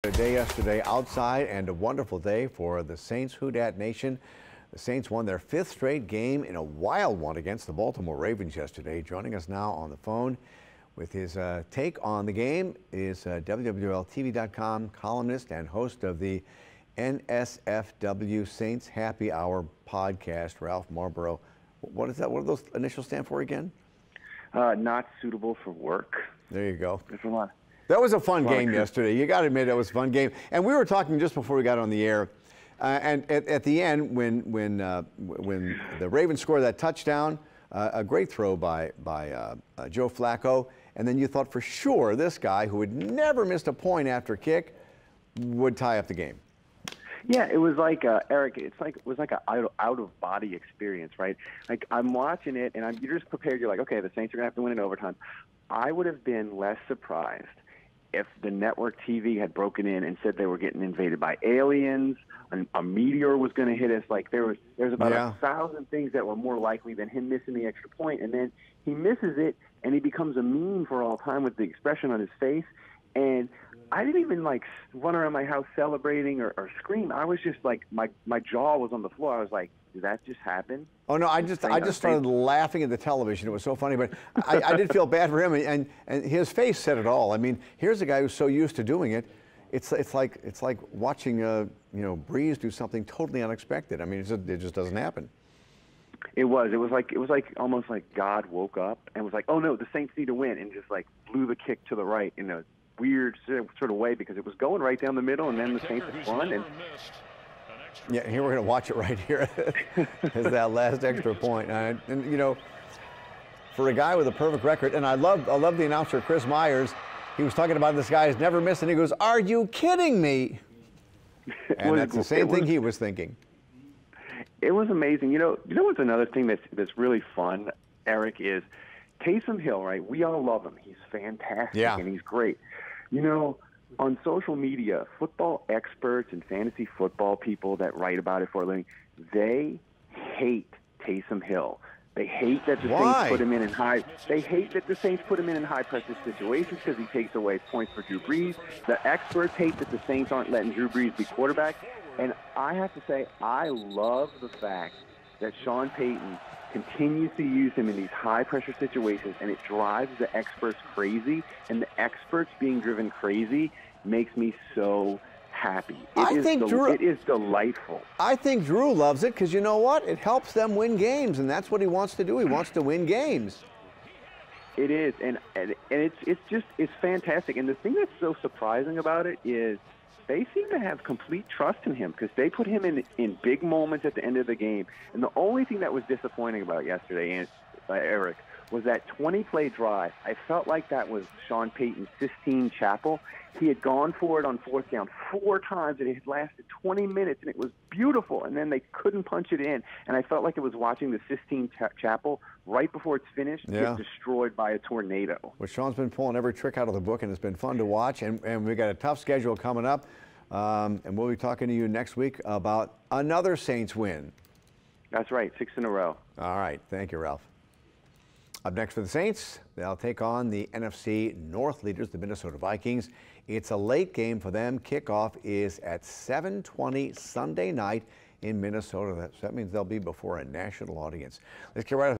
A day yesterday outside and a wonderful day for the Saints. Who Dat Nation. The Saints won their 5th straight game in a wild one against the Baltimore Ravens yesterday. Joining us now on the phone with his take on the game is WWLTV.com columnist and host of the NSFW Saints Happy Hour podcast, Ralph Marlboro. What is that? What do those initials stand for again? Not suitable for work. There you go. There's a lot. That was a fun game yesterday. You got to admit, that was a fun game. And we were talking just before we got on the air, and at the end, when the Ravens scored that touchdown, a great throw by Joe Flacco, and then you thought for sure this guy, who had never missed a point after kick, would tie up the game. Yeah, it was like Eric. It was like an out of body experience, right? Like I'm watching it, and you're just prepared. You're like, okay, the Saints are gonna have to win in overtime. I would have been less surprised if the network TV had broken in and said they were getting invaded by aliens, a meteor was going to hit us. Like there's about 1,000 things that were more likely than him missing the extra point, and then he misses it, and he becomes a meme for all time with the expression on his face. And I didn't even like run around my house celebrating or scream. I was just like my jaw was on the floor. I was like, did that just happen? Oh no! I just started laughing at the television. It was so funny, but I did feel bad for him, and his face said it all. I mean, here's a guy who's so used to doing it. It's like watching Brees do something totally unexpected. I mean, it just doesn't happen. It was like almost like God woke up and was like, oh no, the Saints need to win, and just like blew the kick to the right in a weird sort of way, because it was going right down the middle, and then the Saints won. And yeah, here we're going to watch it right here. Is that last extra point. And for a guy with a perfect record, and I love the announcer, Chris Myers. He was talking about this guy has never missed, and he goes, "Are you kidding me?" And that's the same thing he was thinking. It was amazing. You know what's another thing that's really fun, Eric, is Taysom Hill, right? We all love him. He's fantastic, and he's great. On social media, football experts and fantasy football people that write about it for a living, they hate Taysom Hill. They hate that the Saints put him in high. They hate that the Saints put him in high pressure situations because he takes away points for Drew Brees. The experts hate that the Saints aren't letting Drew Brees be quarterback. And I have to say, I love the fact that Sean Payton continues to use him in these high-pressure situations, and it drives the experts crazy, and the experts being driven crazy makes me so happy. It is delightful. I think Drew loves it because you know what? It helps them win games, and that's what he wants to do. He wants to win games. It is, and it's fantastic. And the thing that's so surprising about it is they seem to have complete trust in him, because they put him in big moments at the end of the game. And the only thing that was disappointing about yesterday, Eric, was that 20-play drive. I felt like that was Sean Payton's Sistine Chapel. He had gone for it on 4th down 4 times, and it had lasted 20 minutes, and it was beautiful. And then they couldn't punch it in. And I felt like it was watching the Sistine Chapel right before it's finished get destroyed by a tornado. Well, Sean's been pulling every trick out of the book, and it's been fun to watch. And we've got a tough schedule coming up. And we'll be talking to you next week about another Saints win. That's right, 6 in a row. All right. Thank you, Ralph. Up next for the Saints, they'll take on the NFC North leaders, the Minnesota Vikings. It's a late game for them. Kickoff is at 7:20 Sunday night in Minnesota. That means they'll be before a national audience. Let's get right